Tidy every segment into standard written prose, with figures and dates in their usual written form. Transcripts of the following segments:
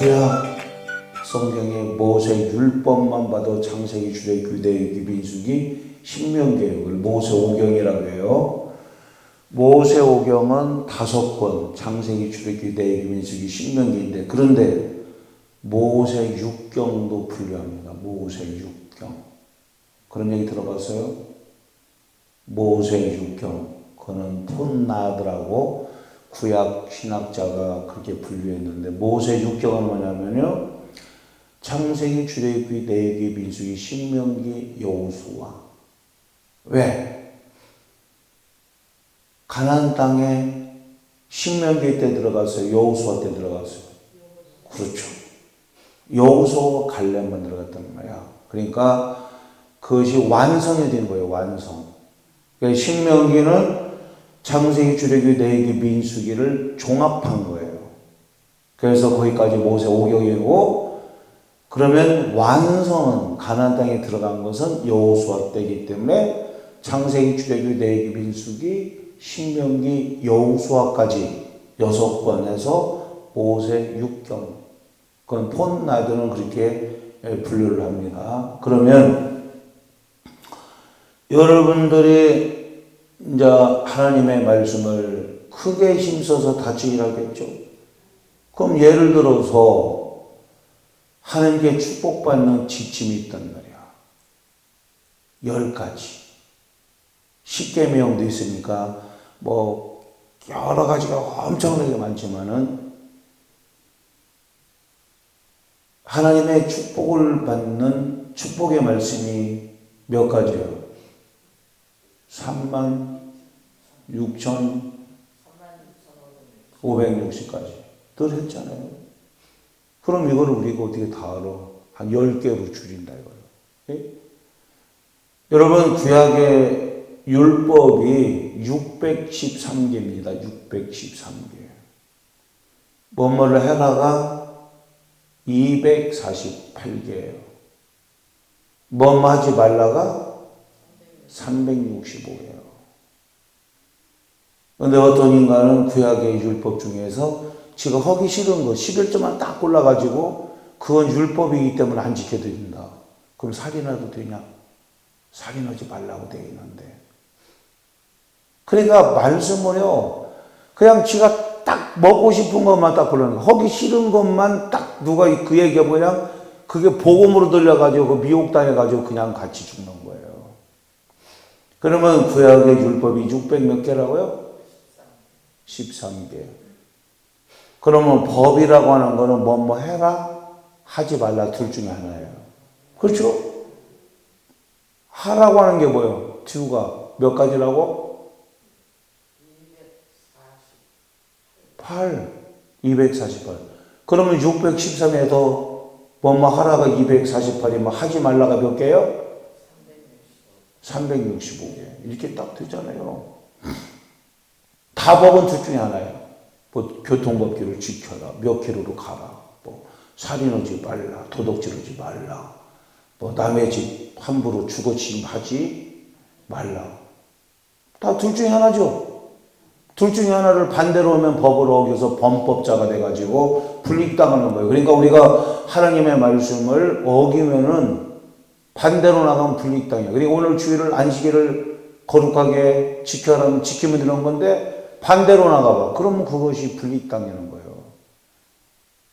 구약 성경의 모세 율법만 봐도 창세기, 출애굽기, 유대인기, 민수기, 신명기를 모세 오경이라고 해요. 모세 오경은 5권, 창세기, 출애굽기, 유대인기, 민수기, 신명기인데, 그런데 모세 육경도 분류합니다. 모세 육경. 그런 얘기 들어봤어요? 모세 육경. 그거는 폰나드라고 구약 신학자가 그렇게 분류했는데, 모세 육경은 뭐냐면요, 창세기, 출애굽기, 레위기, 민수기, 신명기, 여호수아. 왜? 가나안 땅에 신명기 때 들어갔어요? 여호수아 때 들어갔어요? 그렇죠. 여호수아와 갈렙만 들어갔단 말이야. 그러니까 그것이 완성이 된 거예요. 완성. 그러니까 신명기는 창세기, 출애굽기, 레위기, 민수기를 종합한 거예요. 그래서 거기까지 모세 오경이고, 그러면 완성은 가나안 땅에 들어간 것은 여호수아 때이기 때문에 창세기, 출애굽기, 레위기, 민수기, 신명기, 여호수아까지 6권에서 모세 육경. 그건 폰나드는 그렇게 분류를 합니다. 그러면 여러분들이 이제 하나님의 말씀을 크게 힘써서 다치기를 하겠죠. 그럼 예를 들어서 하나님께 축복받는 지침이 있단 말이야. 10가지. 십계명도 있으니까 뭐 여러 가지가 엄청나게 많지만은 하나님의 축복을 받는 축복의 말씀이 몇 가지예요? 36,560가지. 늘 했잖아요. 그럼 이거를 우리가 어떻게 다 알아? 한 10개로 줄인다 이거예요. 예? 여러분, 구약의 율법이 613개입니다. 613개. 뭐뭐를 해라가 248개예요. 뭐뭐 하지 말라가 365개예요. 그런데 어떤 인간은 구약의 율법 중에서 지가 하기 싫은 거 11조만 딱 골라가지고 그건 율법이기 때문에 안 지켜도 된다. 그럼 살인해도 되냐? 살인하지 말라고 되어 있는데. 그러니까 말씀을요, 그냥 지가 딱 먹고 싶은 것만 딱 골라는 거. 하기 싫은 것만 딱 누가 그 얘기해보냐? 그게 복음으로 들려가지고 그 미혹당해가지고 그냥 같이 죽는 거예요. 그러면 구약의 율법이 600 몇 개라고요? 13개. 그러면 법이라고 하는 거는 뭐 해라, 하지 말라 둘 중에 하나예요. 그렇죠? 하라고 하는 게 뭐예요? 듀가 몇 가지라고? 248. 그러면 613에서 뭐 하라가 248이면 하지 말라가 몇 개예요? 365개. 이렇게 딱 되잖아요. 다 법은 둘 중에 하나예요. 뭐 교통법규를 지켜라, 몇 킬로로 가라, 뭐 살인하지 말라, 도둑질하지 말라, 뭐 남의 집 함부로 주거 침하지 말라. 다 둘 중에 하나죠. 둘 중에 하나를 반대로 하면 법을 어겨서 범법자가 돼가지고 불이익당하는 거예요. 그러니까 우리가 하나님의 말씀을 어기면은 반대로 나가면 불이익당해요. 그리고 오늘 주일을 안식일을 거룩하게 지키면 되는 건데 반대로 나가봐. 그러면 그것이 불이익당하는 거예요.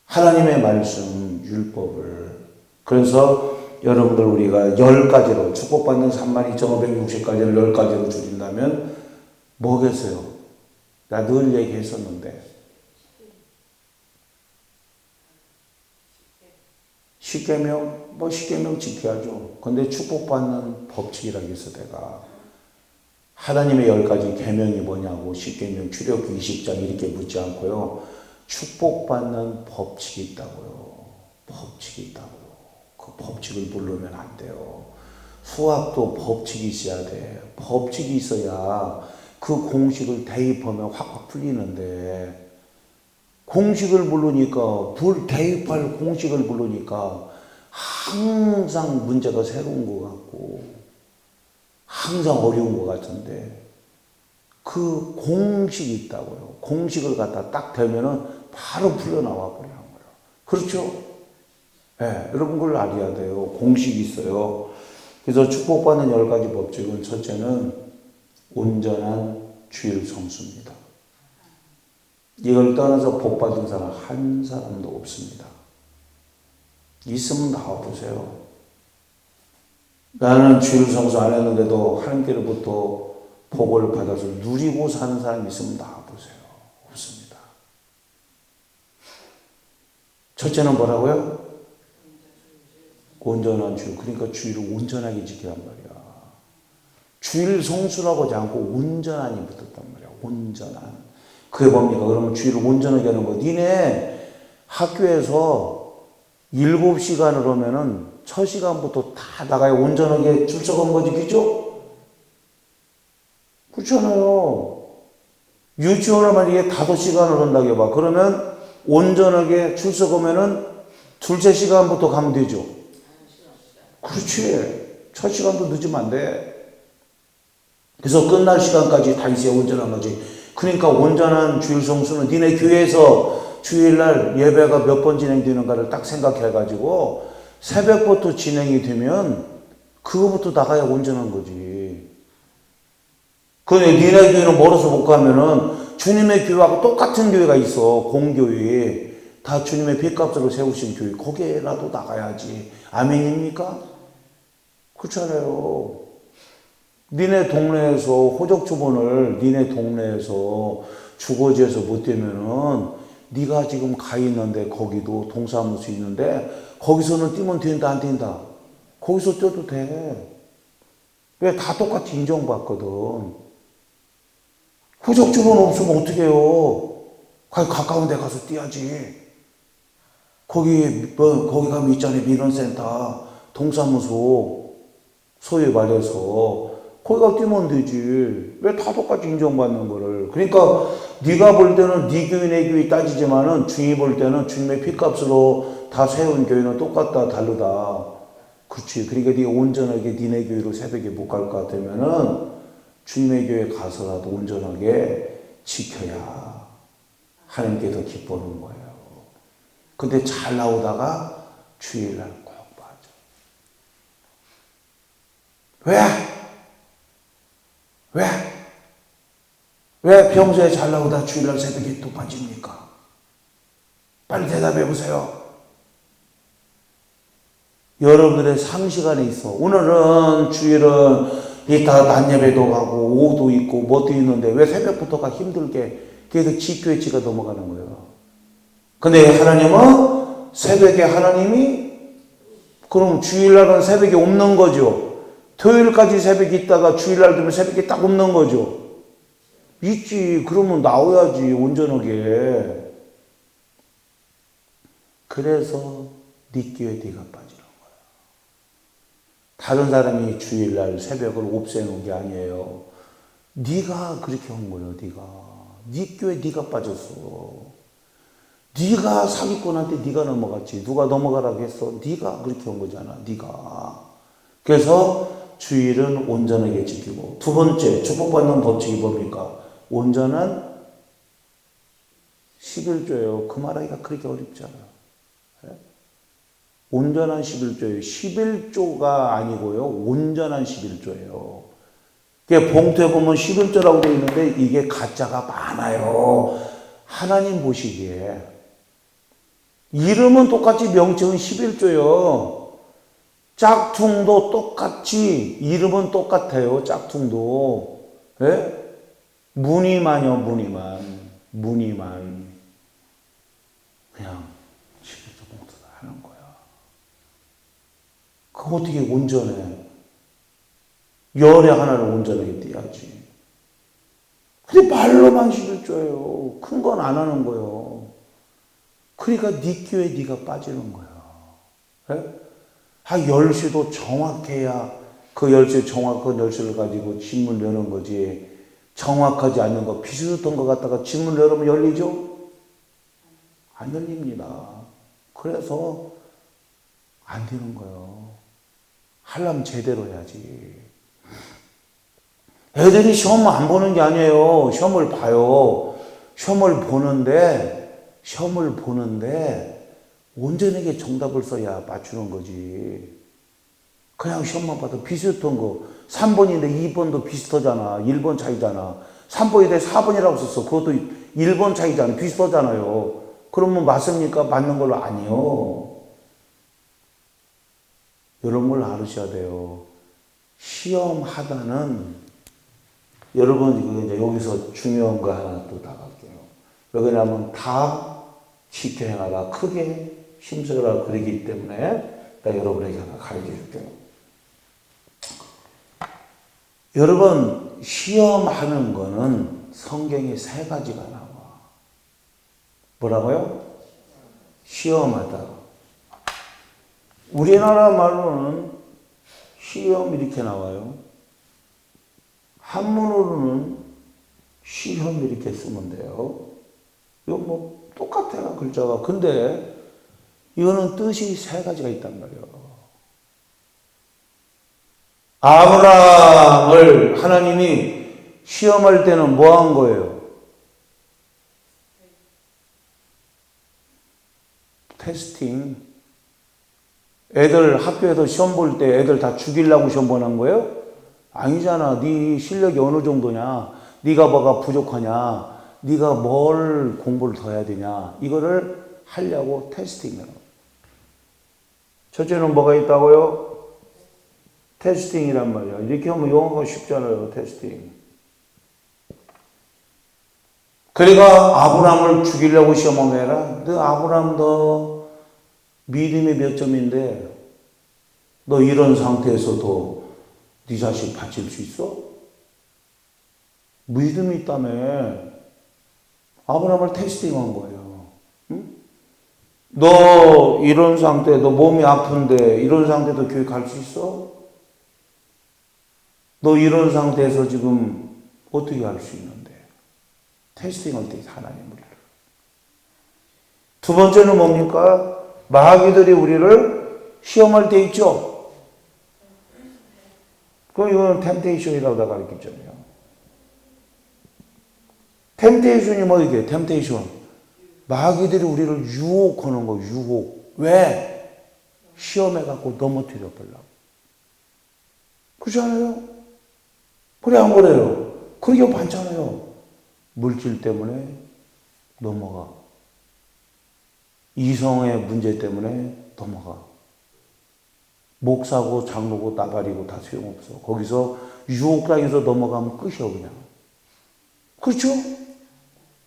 하나님의 말씀, 율법을. 그래서 여러분들 우리가 10가지로, 축복받는 32,560가지를 10가지로 줄인다면 뭐겠어요? 나 늘 얘기했었는데. 십계명? 뭐 십계명 지켜야죠. 근데 축복받는 법칙이라고 했어, 내가. 하나님의 10가지 계명이 뭐냐고 십계명, 출애굽기 20장 이렇게 묻지 않고요. 축복받는 법칙이 있다고요. 법칙이 있다고요. 그 법칙을 모르면 안 돼요. 수학도 법칙이 있어야 돼. 법칙이 있어야 그 공식을 대입하면 확확 풀리는데, 공식을 모르니까, 대입할 공식을 모르니까 항상 문제가 새로운 것 같고 항상 어려운 것 같은데, 그 공식이 있다고요. 공식을 갖다 딱 대면은 바로 풀려나와 버리는 거예요. 그렇죠? 예, 여러분 그걸 알아야 돼요. 공식이 있어요. 그래서 축복받는 10가지 법칙은 첫째는 온전한 주일 성수입니다. 이걸 떠나서 복받은 사람 한 사람도 없습니다. 있으면 나와보세요. 나는 주일 성수 안 했는데도 하나님께로부터 복을 받아서 누리고 사는 사람이 있으면 나와보세요. 없습니다. 첫째는 뭐라고요? 온전한 주일. 그러니까 주일을 온전하게 지키란 말이야. 주일 성수라고 하지 않고 온전한이 붙었단 말이야. 온전한. 그게 뭡니까? 그러면 주일을 온전하게 하는 거. 니네 학교에서 7시간을 오면은 첫 시간부터 다 나가야 온전하게 출석한 거지, 그죠? 그렇잖아요. 유치원 하면 이게 5시간을 한다고 해봐. 그러면 온전하게 출석하면은 둘째 시간부터 가면 되죠. 그렇지. 첫 시간도 늦으면 안 돼. 그래서 끝날 시간까지 다 있어야 온전한 거지. 그러니까 온전한 주일 성수는 니네 교회에서 주일날 예배가 몇 번 진행되는가를 딱 생각해가지고 새벽부터 진행이 되면 그거부터 나가야 온전한 거지. 근데 니네 교회는 멀어서 못 가면은 주님의 교회하고 똑같은 교회가 있어. 공교회. 다 주님의 핏값으로 세우신 교회. 거기에라도 나가야지. 아멘입니까? 그렇잖아요. 니네 동네에서 호적주본을 니네 동네에서 주거지에서 못 되면은 네가 지금 가 있는데 거기도 동사무소 있는데 거기서는 뛰면 된다 안 된다? 거기서 뛰어도 돼. 왜? 다 똑같이 인정받거든. 호적주본 없으면 어떻게 해요? 가까운 데 가서 뛰어야지. 거기 가면 있잖아요. 민원센터, 동사무소, 소위 말해서 거기가 뛰면 되지. 왜 다 똑같이 인정받는 거를. 그러니까 네가 볼 때는 네 교회 내 교회 따지지만은 주님이 볼 때는 주님의 핏값으로 다 세운 교회는 똑같다 다르다. 그렇지. 그러니까 네가 온전하게 니네 교회로 새벽에 못 갈 것 같으면은 주님의 교회 가서라도 온전하게 지켜야 하나님께 더 기뻐하는 거예요. 근데 잘 나오다가 주일날 꼭 빠져. 왜? 왜 평소에 잘 나오다 주일날 새벽에 또 빠집니까? 빨리 대답해 보세요. 여러분들의 상시간에 있어. 오늘은 주일은 이따 낮 예배도 가고 오후도 있고 뭐도 있는데 왜 새벽부터가 힘들게 계속 지교에 지가 넘어가는 거예요. 근데 하나님은 새벽에 하나님이 그럼 주일날은 새벽에 없는 거죠. 토요일까지 새벽에 있다가 주일날 되면 새벽에 딱 없는 거죠. 있지. 그러면 나와야지 온전하게. 그래서 네 교회 네가 빠지는 거야. 다른 사람이 주일날 새벽을 없애는 게 아니에요. 네가 그렇게 한 거예요. 네 교회 네가 빠졌어. 네가 사기꾼한테 네가 넘어갔지. 누가 넘어가라고 했어? 네가 그렇게 한 거잖아. 네가. 그래서 주일은 온전하게 지키고. 두 번째 축복받는 법칙이 뭡니까? 온전한 11조예요. 그 말하기가 그렇게 어렵지 않아요. 온전한 11조예요. 11조가 아니고요. 온전한 11조예요. 봉투에 보면 11조라고 되어 있는데 이게 가짜가 많아요. 하나님 보시기에. 이름은 똑같이 명칭은 11조예요. 짝퉁도 똑같이 이름은 똑같아요. 짝퉁도. 예? 무늬만요. 무늬만. 그냥 11조 봉투다 하는 거야. 그거 어떻게 온전해? 열에 하나를 온전하게 띄야지. 근데 말로만 11조예요. 큰 건 안 하는 거예요. 그러니까 네 교회 네가 빠지는 거야. 예? 열쇠도 정확해야 그 열쇠 정확한 열쇠를 가지고 집문 여는 거지. 정확하지 않는 거 비슷한 거 갖다가 집문 열으면 열리죠? 안 열립니다. 그래서 안 되는 거예요. 하려면 제대로 해야지. 애들이 시험 안 보는 게 아니에요. 시험을 봐요. 시험을 보는데 온전하게 정답을 써야 맞추는 거지. 그냥 시험만 봐도 비슷한 거 3번인데 2번도 비슷하잖아. 1번 차이잖아. 3번인데 4번이라고 썼어. 그것도 1번 차이잖아. 비슷하잖아요. 그러면 맞습니까? 맞는 걸로 아니요. 이런 걸 알으셔야 돼요. 시험하다는 여러분 이제 여기서 중요한 거 하나 또 나갈게요. 왜 그러냐면 다 지켜 행하라 크게 힘쓰라 그러기 때문에 나 여러분에게 하나 가르쳐 줄게요. 여러분 시험하는 거는 성경에 세 가지가 나와. 뭐라고요? 시험하다. 우리나라 말로는 시험 이렇게 나와요. 한문으로는 시험 이렇게 쓰면 돼요. 이거 뭐 똑같아요 글자가. 근데 이거는 뜻이 세 가지가 있단 말이에요. 아브라함을 하나님이 시험할 때는 뭐 한 거예요? 테스팅. 애들 학교에서 시험 볼 때 애들 다 죽이려고 시험 보는 거예요? 아니잖아. 네 실력이 어느 정도냐? 네가 뭐가 부족하냐? 네가 뭘 공부를 더 해야 되냐? 이거를 하려고 테스팅을. 첫째는 뭐가 있다고요? 테스팅이란 말이야. 이렇게 하면 영어가 쉽잖아요. 테스팅. 그러니까 아브라함을 죽이려고 시험하면 해라. 너 아브라함 너 믿음이 몇 점인데 너 이런 상태에서도 네 자식 바칠 수 있어? 믿음이 있다며. 아브라함을 테스팅한 거예요. 응? 너 이런 상태, 너 몸이 아픈데 이런 상태도 교회 갈 수 있어? 너 이런 상태에서 지금 어떻게 할 수 있는데? 테스팅할 때 하나님을. 두 번째는 뭡니까? 마귀들이 우리를 시험할 때 있죠? 그럼 이건 템테이션이라고 다 가르쳤잖아요. 템테이션이 뭐이게? 템테이션. 마귀들이 우리를 유혹하는 거, 유혹. 왜? 시험해갖고 넘어뜨려 보려고. 그렇지 않아요? 그래, 안 그래요? 그게 많잖아요. 물질 때문에 넘어가. 이성의 문제 때문에 넘어가. 목사고 장로고 나발이고 다 소용없어. 거기서 유혹당해서 넘어가면 끝이야 그냥. 그렇죠?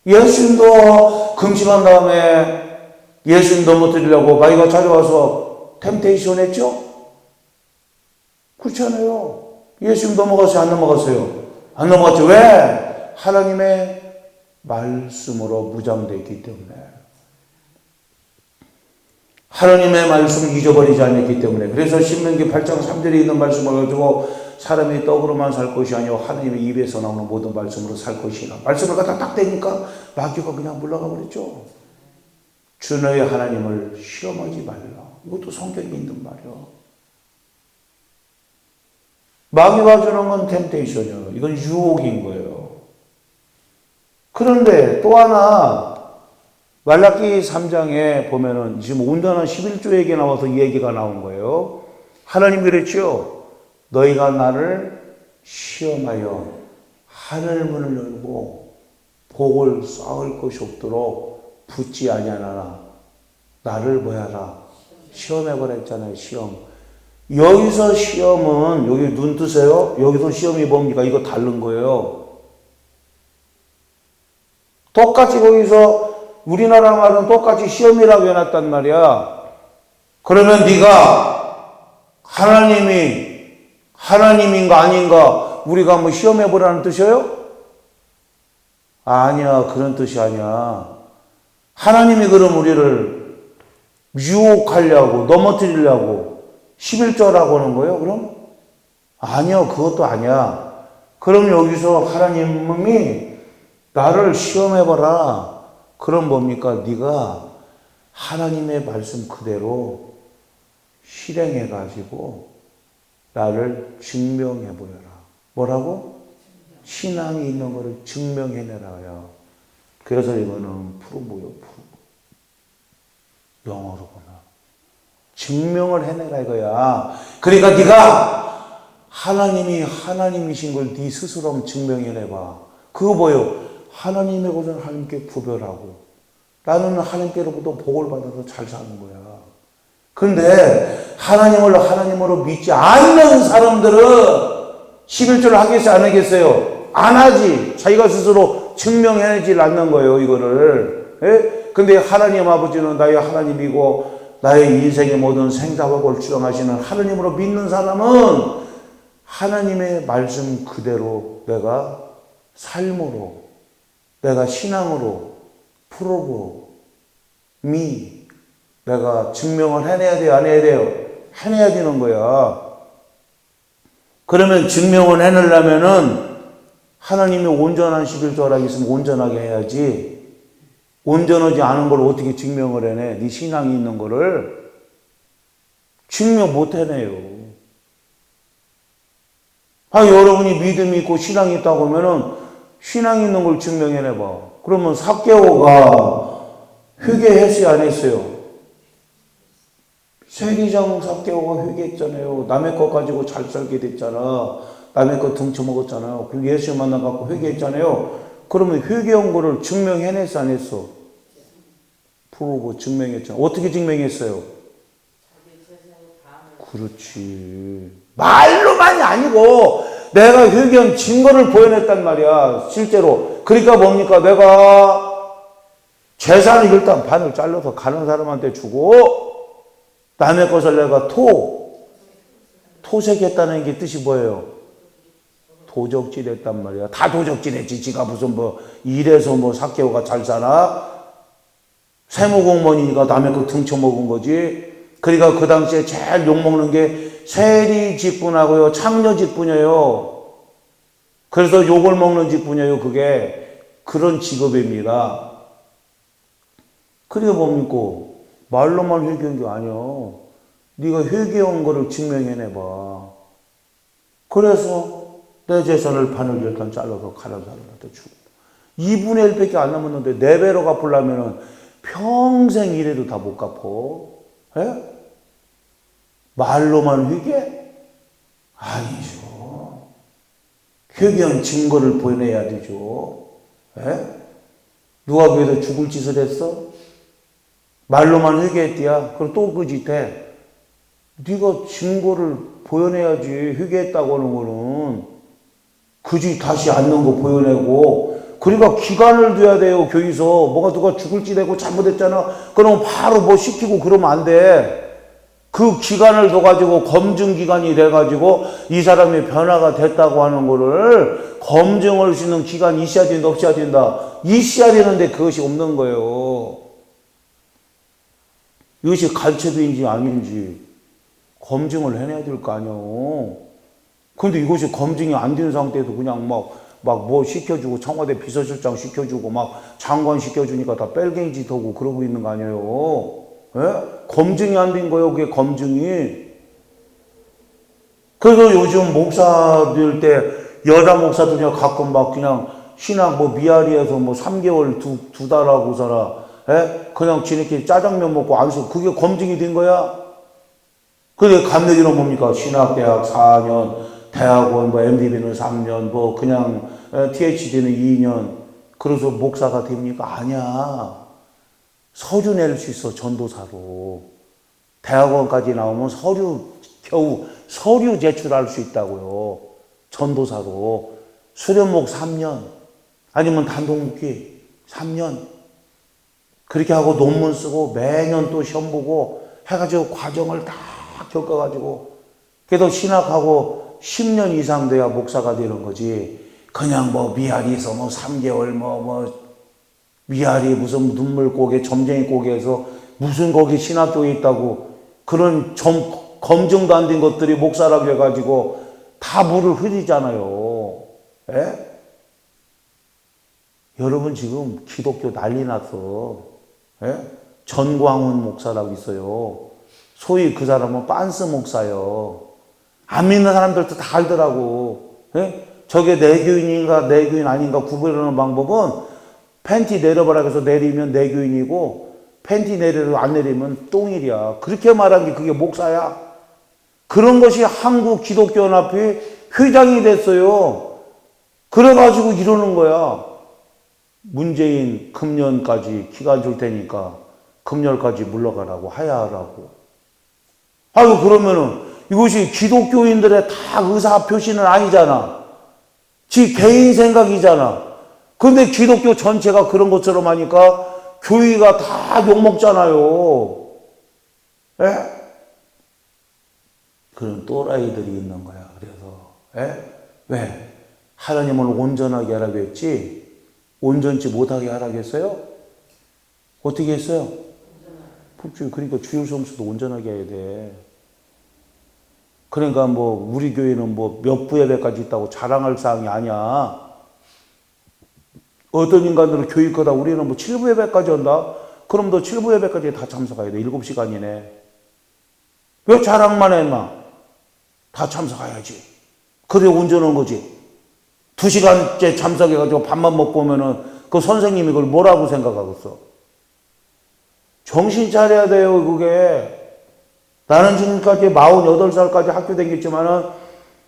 예수님도 금식한 다음에 예수님 넘어뜨리려고 마귀가 찾아와서 템테이션 했죠? 그렇지 않아요? 예수님 넘어갔어요? 안 넘어갔어요? 안 넘어갔죠. 왜? 하나님의 말씀으로 무장되어 있기 때문에. 하나님의 말씀을 잊어버리지 않았기 때문에. 그래서 신명기 8장 3절에 있는 말씀을 가지고 사람이 떡으로만 살 것이 아니요 하나님의 입에서 나오는 모든 말씀으로 살 것이라. 말씀을 갖다 딱 대니까 마귀가 그냥 물러가 버렸죠. 주 너의 하나님을 시험하지 말라. 이것도 성경에 있는 말이야. 마귀가 주는 건 템테이션이에요. 이건 유혹인 거예요. 그런데 또 하나 말라기 3장에 보면은 지금 온전한 11조에게 나와서 이 얘기가 나온 거예요. 하나님 그랬죠. 너희가 나를 시험하여 하늘 문을 열고 복을 쌓을 것이 없도록 붙지 아니하나 나를 뭐야라 시험해보라 했잖아요. 시험. 여기서 시험은 여기 눈 뜨세요. 여기서 시험이 뭡니까? 이거 다른 거예요. 똑같이 거기서 우리나라 말은 똑같이 시험이라고 해놨단 말이야. 그러면 네가 하나님인가 아닌가 우리가 한번 시험해보라는 뜻이에요? 아니야. 그런 뜻이 아니야. 하나님이 그럼 우리를 유혹하려고 넘어뜨리려고 11조라고 하는 거예요? 그럼? 아니요. 그것도 아니야. 그럼 여기서 하나님이 나를 시험해봐라. 그럼 뭡니까? 네가 하나님의 말씀 그대로 실행해가지고 나를 증명해보여라. 뭐라고? 신앙이 있는 거를 증명해내라요. 그래서 이거는 프로브요. 프로브. 영어로구나. 증명을 해내라 이거야. 그러니까 네가 하나님이 하나님이신 걸 네 스스로 한번 증명해내봐. 그거 뭐예요? 하나님의 것은 하나님께 구별하고 나는 하나님께로부터 복을 받아서 잘 사는 거야. 그런데 하나님을 하나님으로 믿지 않는 사람들은 11조를 하겠어요? 안 하겠어요? 안 하지. 자기가 스스로 증명해내지 않는 거예요, 이거를. 예? 근데 하나님 아버지는 나의 하나님이고 나의 인생의 모든 생사복을 주장하시는 하나님으로 믿는 사람은 하나님의 말씀 그대로 내가 삶으로, 내가 신앙으로, 프로브, 내가 증명을 해내야 돼요? 안 해야 돼요? 해내야 되는 거야. 그러면 증명을 해내려면은 하나님이 온전한 11조 하라고 했으면 온전하게 해야지. 온전하지 않은 걸 어떻게 증명을 해내? 네 신앙이 있는 거를 증명 못 해내요. 여러분이 믿음이 있고 신앙이 있다고 하면은 신앙이 있는 걸 증명해내봐. 그러면 삭개오가 회개했어요? 안 했어요? 세리장 삭개오가 회개했잖아요. 남의 것 가지고 잘 살게 됐잖아. 남의 것 등쳐먹었잖아요. 그리고 예수 만나갖고 회개했잖아요. 그러면 회개한 거를 증명해냈어? 안 했어? 프로브 증명했잖아. 어떻게 증명했어요? 그렇지. 말로만이 아니고 내가 회개한 증거를 보여냈단 말이야. 실제로. 그러니까 뭡니까? 내가 재산을 일단 반을 잘라서 가는 사람한테 주고 남의 것을 내가 토색했다는 게 뜻이 뭐예요? 도적질했단 말이야. 다 도적질했지. 지가 무슨 이래서 삭개오가 잘 사나? 세무공무원이니까 남의 거 등쳐먹은 거지. 그러니까 그 당시에 제일 욕먹는 게 세리 직분하고요, 창녀 직분이에요. 그래서 욕을 먹는 직분이에요. 그게 그런 직업입니다. 그러니까 뭡니까? 말로만 회개한 게 아니야. 네가 회개한 거를 증명해내봐. 그래서 내 재산을 반을 일단 잘라서 가난 사람한테 주고 2분의 1밖에 안 남았는데 4배로 갚으려면 평생 일해도 다 못 갚어. 예? 말로만 회개? 아니죠. 회개한 증거를 보여내야 되죠. 예? 누가 그래서 죽을 짓을 했어? 말로만 회개했디야. 그럼 또 그 짓 해. 네가 증거를 보여내야지. 회개했다고 하는 거는 그 짓 다시 않는 거 보여내고. 그러니까 기간을 둬야 돼요. 교회에서 뭐가 누가 죽을 짓 하고 잘못했잖아. 그러면 바로 시키고 그러면 안 돼. 그 기간을 둬가지고 검증 기간이 돼가지고 이 사람이 변화가 됐다고 하는 거를 검증할 수 있는 기간이 있어야 된다, 없어야 된다? 있어야 되는데 그것이 없는 거예요. 이것이 간첩인지 아닌지 검증을 해내야 될 거 아니에요. 근데 이것이 검증이 안 된 상태에서 그냥 뭐 시켜주고 청와대 비서실장 시켜주고 장관 시켜주니까 다 뺄갱이 짓 하고 그러고 있는 거 아니에요. 예? 검증이 안 된 거예요. 그게 검증이. 그래서 요즘 목사들 때 여자 목사들이 가끔 그냥 신앙 미아리에서 3개월 두 달하고 살아. 예? 그냥 지네끼리 짜장면 먹고 안 써. 그게 검증이 된 거야. 근데 감내기는 뭡니까? 신학대학 4년, 대학원 MDB는 3년, 그냥 THD는 2년. 그래서 목사가 됩니까? 아니야. 서류 낼 수 있어, 전도사로. 대학원까지 나오면 겨우 서류 제출할 수 있다고요. 전도사로. 수련목 3년, 아니면 단독묵기 3년. 그렇게 하고 논문 쓰고 매년 또 시험 보고 해가지고 과정을 다 겪어가지고 그래도 신학하고 10년 이상 돼야 목사가 되는 거지. 그냥 미아리에서 3개월 미아리 무슨 눈물고개 점쟁이 고개에서 무슨 거기 신학교에 있다고 그런 검증도 안 된 것들이 목사라고 해가지고 다 물을 흐리잖아요. 예? 여러분 지금 기독교 난리 났어. 예? 전광훈 목사라고 있어요. 소위 그 사람은 빤스 목사요. 안 믿는 사람들도 다 알더라고. 예? 저게 내교인인가 내교인 아닌가 구별하는 방법은 팬티 내려보라 해서 내리면 내교인이고 팬티 내려도 안 내리면 똥일이야. 그렇게 말한 게 그게 목사야? 그런 것이 한국 기독교연합회 회장이 됐어요. 그래가지고 이러는 거야. 문재인 금년까지 기간 줄 테니까 금년까지 물러가라고 하야하라고. 아유, 그러면은 이것이 기독교인들의 다 의사 표시는 아니잖아. 지 개인 생각이잖아. 근데 기독교 전체가 그런 것처럼 하니까 교회가 다 욕먹잖아요. 예? 그런 또라이들이 있는 거야. 그래서 왜? 하나님을 온전하게 하라고 했지 온전치 못하게 하라고 했어요? 어떻게 했어요? 그러니까 주일 성수도 온전하게 해야 돼. 그러니까 뭐 우리 교회는 뭐 몇 부예배까지 있다고 자랑할 사항이 아니야. 어떤 인간들은 교육하다 우리는 뭐 7부 예배까지 한다? 그럼 너 7부 예배까지 다 참석해야 돼. 7시간이네. 왜 자랑만 해, 인마? 다 참석해야지. 그래 온전한 거지. 2시간째 참석해가지고 밥만 먹고 오면은 그 선생님이 그걸 뭐라고 생각하겠어? 정신 차려야 돼요, 그게. 나는 지금까지 48살까지 학교 다녔지만은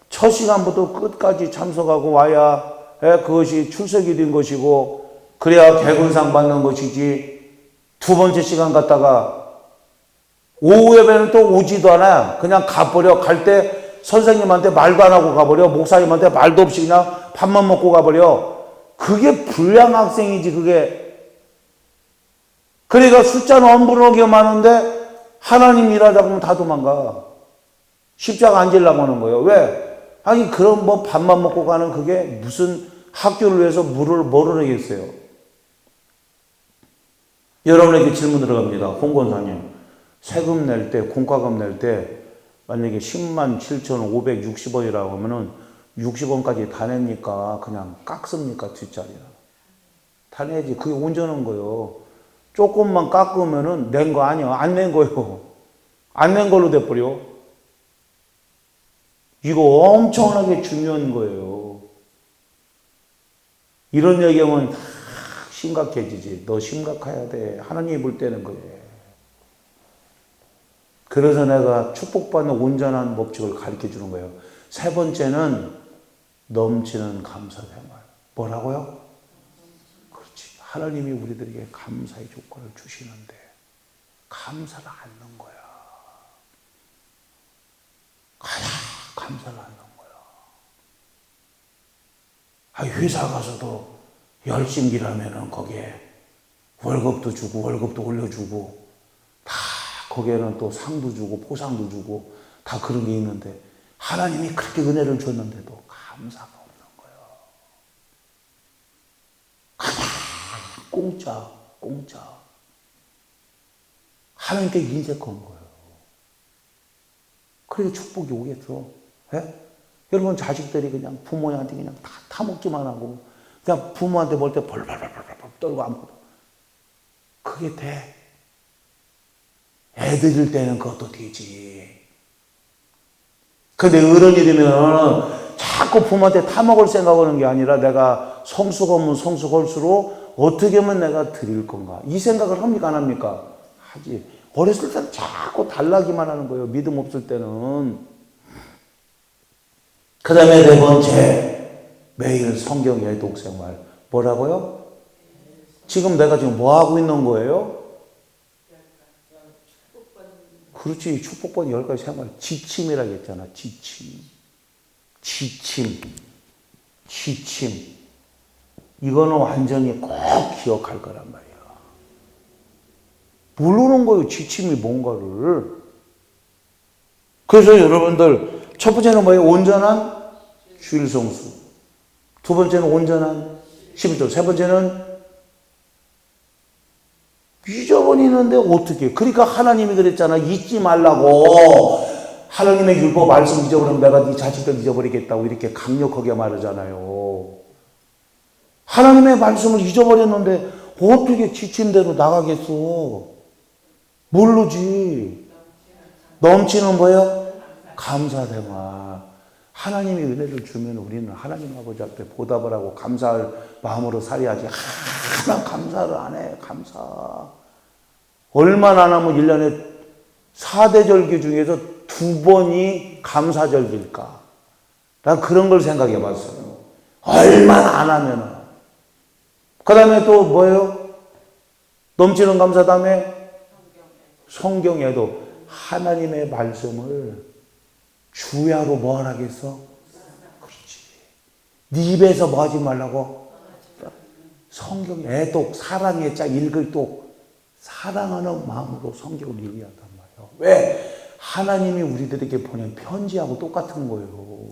첫 시간부터 끝까지 참석하고 와야 그것이 출석이 된 것이고 그래야 개근상 받는 것이지. 두 번째 시간 갔다가 오후 예배는 또 오지도 않아. 그냥 가버려. 갈 때 선생님한테 말도 안 하고 가버려. 목사님한테 말도 없이 그냥 밥만 먹고 가버려. 그게 불량 학생이지 그게. 그러니까 숫자는 엄청나게 많은데 하나님 일하자고 하면 다 도망가. 십자가 안 지려고 하는 거예요. 왜? 아니 그럼 뭐 밥만 먹고 가는 그게 무슨 학교를 위해서 뭐를 하겠어요. 여러분에게 질문 들어갑니다. 홍 권사님. 세금 낼 때, 공과금 낼 때 만약에 10만 7,560원이라고 하면은 60원까지 다 냅니까? 그냥 깎습니까? 뒷자리나. 다 내지. 그게 온전한 거예요. 조금만 깎으면은 낸 거 아니야. 안 낸 거예요. 안 낸 걸로 돼버려. 이거 엄청나게 중요한 거예요. 이런 얘기하면 다 심각해지지. 너 심각해야 돼. 하나님이 볼 때는 그래. 그래서 내가 축복받는 온전한 법칙을 가르쳐 주는 거예요. 세 번째는 넘치는 감사 생활. 뭐라고요? 그렇지. 하나님이 우리들에게 감사의 조건을 주시는데 감사를 않는 거야. 감사를 않는 거야. 회사 가서도 열심히 일하면은 거기에 월급도 주고 월급도 올려주고 다 거기에는 또 상도 주고 포상도 주고 다 그런 게 있는데 하나님이 그렇게 은혜를 줬는데도 감사가 없는 거예요. 그냥 공짜. 하나님께 인색한 거예요. 그래서 축복이 오겠죠. 예? 여러분 자식들이 그냥 부모한테 그냥 다 타먹기만 하고 그냥 부모한테 볼 때 벌벌벌벌 떨고 아무것도 그게 돼. 애들일 때는 그것도 되지. 근데 어른이 되면 자꾸 부모한테 타먹을 생각하는 게 아니라 내가 성수가 오면 성수가 올수록 어떻게 하면 내가 드릴 건가. 이 생각을 합니까 안 합니까? 하지. 어렸을 때는 자꾸 달라기만 하는 거예요. 믿음 없을 때는. 그 다음에 네 번째, 매일 성경 예독 생활. 뭐라고요? 지금 내가 지금 뭐 하고 있는 거예요? 그렇지. 축복받은 10가지 생활. 지침이라고 했잖아. 지침. 이거는 완전히 꼭 기억할 거란 말이야. 모르는 거예요. 지침이 뭔가를. 그래서 여러분들 첫 번째는 뭐예요? 온전한 주일 성수. 두 번째는 온전한 11조. 세 번째는 잊어버리는데 어떻게? 그러니까 하나님이 그랬잖아. 잊지 말라고. 하나님의 율법 말씀 잊어버리면 내가 네 자식들 잊어버리겠다고 이렇게 강력하게 말하잖아요. 하나님의 말씀을 잊어버렸는데 어떻게 지침대로 나가겠어? 모르지. 넘치는 뭐예요? 감사생활. 하나님이 은혜를 주면 우리는 하나님 아버지 앞에 보답을 하고 감사할 마음으로 살아야지. 하나 감사를 안 해. 감사. 얼마나 안 하면 1년에 4대 절기 중에서 2번이 감사절기일까? 난 그런 걸 생각해 봤어요. 얼마나 안 하면은. 그 다음에 또 뭐예요? 넘치는 감사 다음에 성경에도 하나님의 말씀을 주야로 뭐 하라겠어? 그렇지. 네 입에서 뭐 하지 말라고? 성경 애독, 사랑의 짝 읽을 독, 사랑하는 마음으로 성경을 읽어야 한단 말이에요. 왜? 하나님이 우리들에게 보낸 편지하고 똑같은 거예요.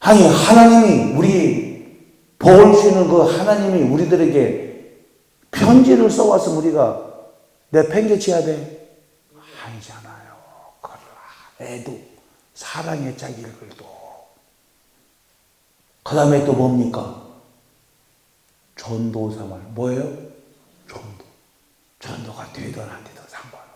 아니, 하나님이 우리 복을 주시는 그 하나님이 우리들에게 편지를 써왔으면 우리가 내팽개쳐야 돼? 아니잖아요. 애도 사랑의 짝 읽을 도. 그 다음에 또 뭡니까? 전도생활. 뭐예요? 전도. 전도가 되든 안 되든 상관없어.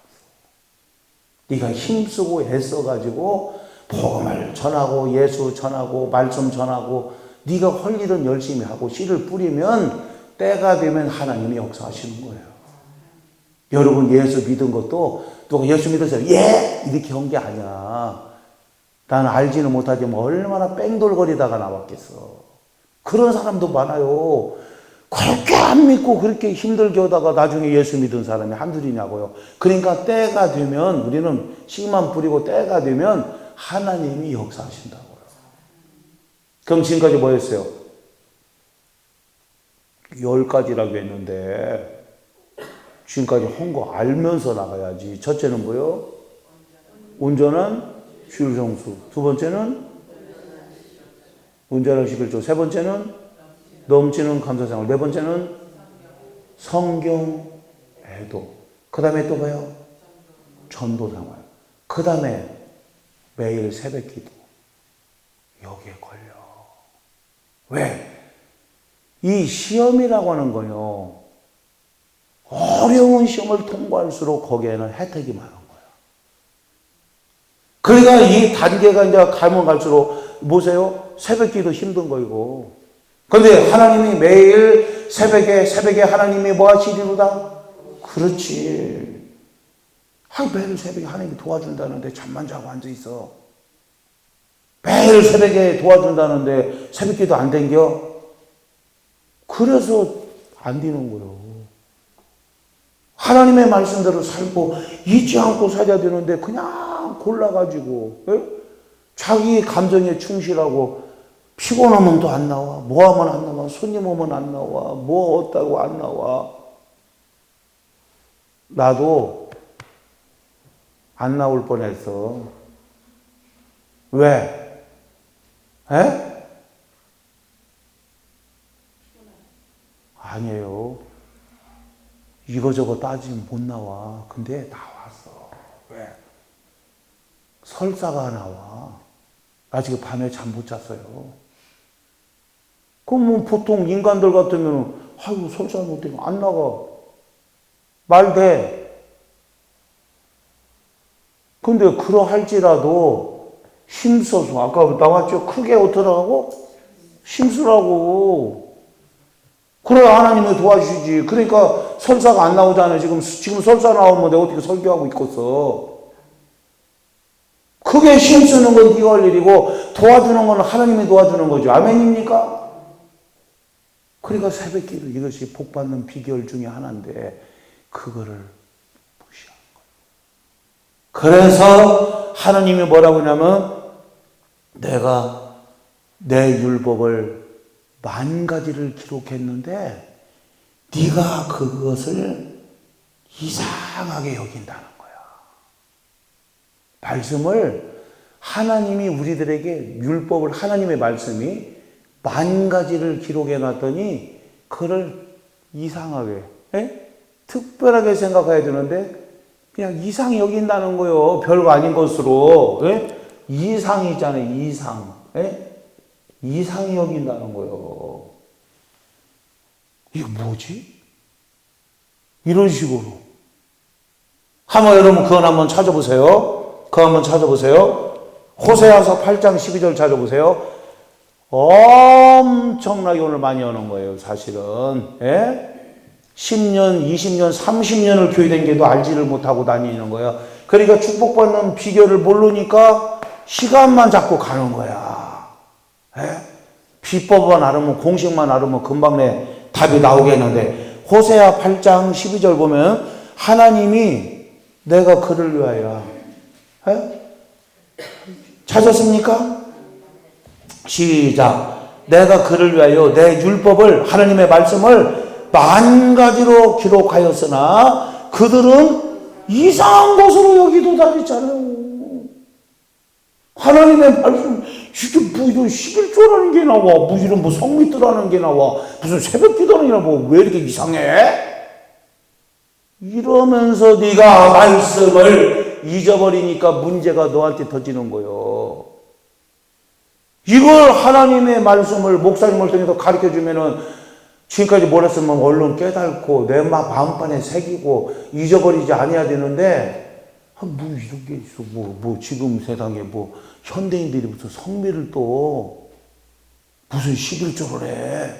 네가 힘쓰고 애써가지고 복음을 전하고 예수 전하고 말씀 전하고 네가 할 일은 열심히 하고 씨를 뿌리면 때가 되면 하나님이 역사하시는 거예요. 여러분 예수 믿은 것도 누가 예수 믿으세요? 예! 이렇게 한 게 아니야. 나는 알지는 못하지만 얼마나 뺑돌거리다가 나왔겠어. 그런 사람도 많아요. 그렇게 안 믿고 그렇게 힘들게 하다가 나중에 예수 믿은 사람이 한둘이냐고요. 그러니까 때가 되면 우리는 씨만 뿌리고 때가 되면 하나님이 역사하신다고요. 그럼 지금까지 뭐였어요? 10가지라고 했는데 지금까지 한 거 알면서 나가야지. 첫째는 뭐요? 온전한 주일성수. 두 번째는 온전한 11조. 세 번째는 넘치는 감사생활. 네 번째는 성경 애독. 그 다음에 또 뭐요? 전도생활. 그 다음에 매일 새벽기도. 여기에 걸려. 왜? 이 시험이라고 하는 거요. 어려운 시험을 통과할수록 거기에는 혜택이 많은 거야. 그러니까 이 단계가 이제 가면 갈수록 보세요. 새벽기도 힘든 거이고. 그런데 하나님이 매일 새벽에 하나님이 뭐 하시리로다? 그렇지. 매일 새벽에 하나님이 도와준다는데 잠만 자고 앉아있어. 매일 새벽에 도와준다는데 새벽기도 안 댕겨? 그래서 안 되는 거예요. 하나님의 말씀대로 살고 잊지 않고 살아야 되는데 그냥 골라가지고 자기 감정에 충실하고 피곤하면 또 안 나와. 뭐 하면 안 나와. 손님 오면 안 나와. 뭐 어따고 안 나와. 나도 안 나올 뻔했어. 왜? 에? 아니에요. 이거저거 따지면 못 나와. 근데 나왔어. 왜? 설사가 나와. 나 지금 밤에 잠 못 잤어요. 그럼 뭐 보통 인간들 같으면 아이고 설사 못되면 안 나가. 말 돼. 근데 그러할지라도 힘써서 아까 나왔죠? 크게 어떡하고? 힘쓰라고. 그래야 하나님이 도와주시지. 그러니까 설사가 안 나오잖아요. 지금 설사 나오면 내가 어떻게 설교하고 있겠어. 크게 힘쓰는 건 네가 할 일이고 도와주는 건 하나님이 도와주는 거죠. 아멘입니까? 그러니까 새벽기도 이것이 복받는 비결 중에 하나인데 그거를 무시하는 거예요. 그래서 하나님이 뭐라고 하냐면 내가 내 율법을 10,000가지를 기록했는데 네가 그것을 이상하게 여긴다는 거야. 말씀을 하나님이 우리들에게 율법을 하나님의 말씀이 10,000가지를 기록해 놨더니 그걸 이상하게 특별하게 생각해야 되는데 그냥 이상 여긴다는 거예요. 별거 아닌 것으로. 이상이잖아요. 이상. 이상히 여긴다는 거예요. 이게 뭐지? 이런 식으로. 한번 여러분 그건 한번 찾아보세요. 그거 한번 찾아보세요. 호세아서 8장 12절 찾아보세요. 엄청나게 오늘 많이 오는 거예요. 사실은. 예? 10년, 20년, 30년을 교회 댕겨도 알지를 못하고 다니는 거야. 그러니까 축복받는 비결을 모르니까 시간만 잡고 가는 거야. 에? 비법만 알으면, 공식만 알으면 금방 내 답이 나오겠는데, 호세아 8장 12절 보면 하나님이 내가 그를 위하여, 에? 찾았습니까? 시작. 내가 그를 위하여 내 율법을, 하나님의 말씀을 만 가지로 기록하였으나 그들은 이상한 것으로 여기도다 했잖아요. 하나님의 말씀, 이게 뭐 이런 11조라는 게 나와, 뭐 이런 뭐 성미ጥ라는 게 나와, 무슨 새벽 기도는 나와, 왜 이렇게 이상해? 이러면서 네가 말씀을 잊어버리니까 문제가 너한테 터지는 거예요. 이걸 하나님의 말씀을 목사님을 통해서 가르쳐 주면은 지금까지 뭘 했으면 얼른 깨닫고 내 마음판에 새기고 잊어버리지 아니어야 되는데, 뭐 이런 게 있어. 뭐 지금 세상에 뭐 현대인들이 무슨 성미를 또 무슨 11조를 해.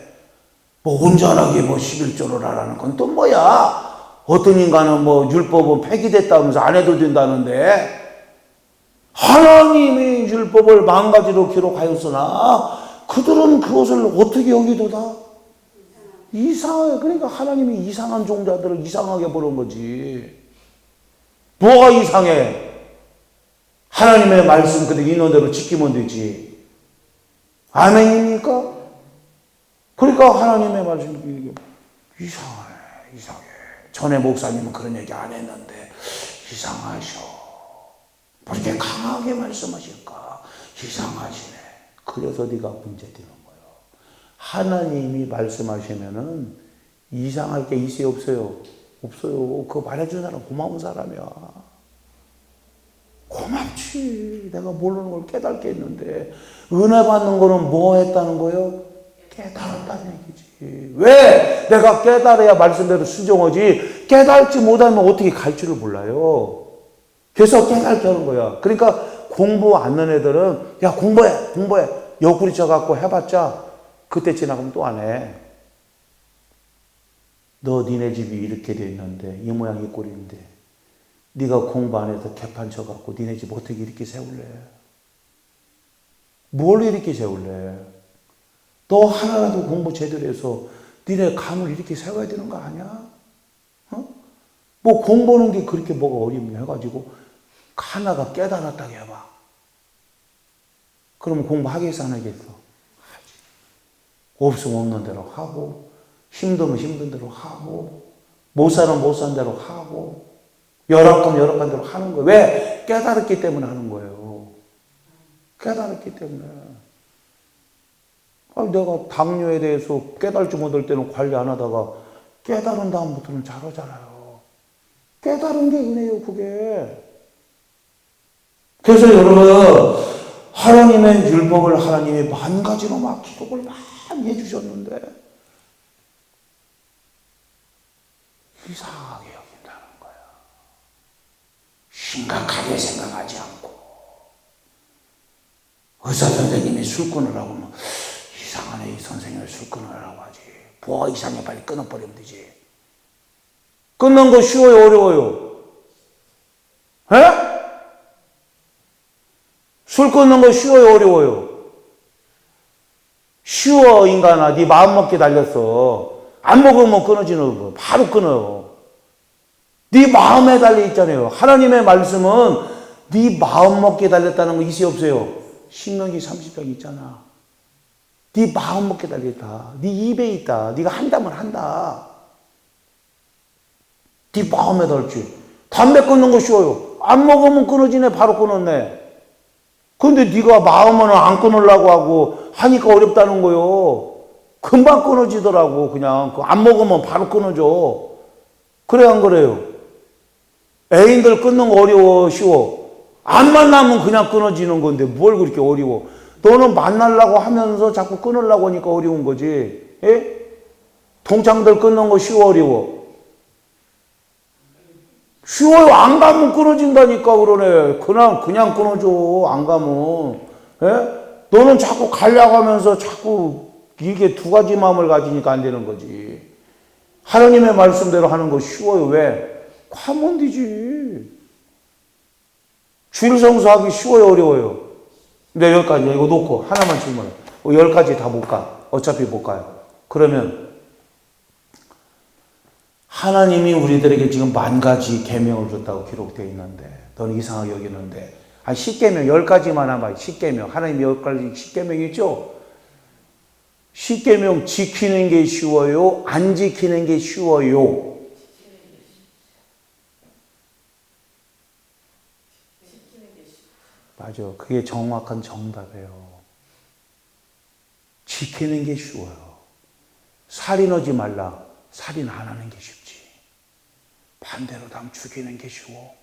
뭐 온전하게 뭐 11조를 하라는 건 또 뭐야. 어떤 인간은 뭐 율법은 폐기됐다 하면서 안 해도 된다는데, 하나님의 율법을 만 가지로 기록하였으나 그들은 그것을 어떻게 여기도다? 이상해. 그러니까 하나님이 이상한 종자들을 이상하게 보는 거지. 뭐가 이상해? 하나님의 말씀 그대로 있는 대로 지키면 되지. 아멘입니까? 그러니까 하나님의 말씀이 이상해. 전에 목사님은 그런 얘기 안 했는데 이상하셔. 뭐 이렇게 강하게 말씀하실까? 이상하시네. 그래서 네가 문제되는 거예요. 하나님이 말씀하시면은 이상할 게 있어요, 없어요? 없어요. 그거 말해준 사람 고마운 사람이야. 고맙지. 내가 모르는 걸 깨닫게 했는데, 은혜 받는 거는 뭐 했다는 거예요? 깨달았다는 얘기지. 왜? 내가 깨달아야 말씀대로 순종하지. 깨달지 못하면 어떻게 갈 줄을 몰라요. 그래서 깨닫게 하는 거야. 그러니까 공부 안 하는 애들은 야 공부해 옆구리 쳐갖고 해봤자 그때 지나가면 또 안 해. 너 니네 집이 이렇게 돼 있는데 이 모양 이 꼴인데 네가 공부 안 해서 개판 쳐갖고 니네 집 어떻게 이렇게 세울래? 뭘 이렇게 세울래? 너 하나라도 공부 제대로 해서 니네 감을 이렇게 세워야 되는 거 아니야? 어? 뭐 공부하는 게 그렇게 뭐가 어렵냐 해가지고 하나가 깨달았다고 해봐. 그러면 공부하겠어 안 하겠어? 하지. 없으면 없는 대로 하고, 힘들면 힘든 대로 하고, 못 사는 못 사는 대로 하고, 열악하면 열악한 대로 하는 거예요. 왜? 깨달았기 때문에 하는 거예요. 깨달았기 때문에. 내가 당뇨에 대해서 깨달지 못할 때는 관리 안 하다가 깨달은 다음부터는 잘하잖아요. 깨달은 게 은혜예요, 그게. 그래서 여러분, 하나님의 율법을 하나님이 만 가지로 막 기록을 많이 해주셨는데 이상하게 여긴다는 거야. 심각하게 생각하지 않고. 의사 선생님이 술 끊으라고 하면 이상하네, 이 선생님이 술 끊으라고 하지. 뭐가 이상해, 빨리 끊어버리면 되지. 끊는 거 쉬워요, 어려워요? 에? 술 끊는 거 쉬워요, 어려워요? 쉬워, 인간아. 네 마음먹기 달렸어. 안 먹으면 끊어지는 거. 바로 끊어요. 네 마음에 달려있잖아요. 하나님의 말씀은 네 마음먹기에 달렸다는 거 있어요, 없어요? 신명기 30장 있잖아. 네 마음먹기에 달려있다. 네 입에 있다. 네가 한다면 한다. 네 마음에 달지. 담배 끊는 거 쉬워요. 안 먹으면 끊어지네, 바로 끊었네. 근데 네가 마음은 안 끊으려고 하고 하니까 어렵다는 거요. 금방 끊어지더라고. 그냥 안 먹으면 바로 끊어져. 그래 안 그래요? 애인들 끊는 거 어려워, 쉬워? 안 만나면 그냥 끊어지는 건데 뭘 그렇게 어려워? 너는 만나려고 하면서 자꾸 끊으려고 하니까 어려운 거지. 예? 동창들 끊는 거 쉬워, 어려워? 쉬워요. 안 가면 끊어진다니까 그러네. 그냥 끊어줘. 안 가면. 예? 너는 자꾸 가려고 하면서 자꾸 이게 두 가지 마음을 가지니까 안 되는 거지. 하나님의 말씀대로 하는 거 쉬워요. 왜? 하면 되지. 주일 성수하기 쉬워요, 어려워요? 근데 여기까지 이거 놓고 하나만 질문해. 10가지 다 못 가. 어차피 못 가요. 그러면 하나님이 우리들에게 지금 10,000가지 계명을 줬다고 기록되어 있는데 너는 이상하게 여기는데 10계명 10가지만 하면 10계명 하나님 10가지 10계명이 있죠? 10계명 지키는 게 쉬워요? 안 지키는 게 쉬워요? 맞아. 그게 정확한 정답이에요. 지키는 게 쉬워요. 살인하지 말라. 살인 안 하는 게 쉽지. 반대로 남 죽이는 게 쉬워.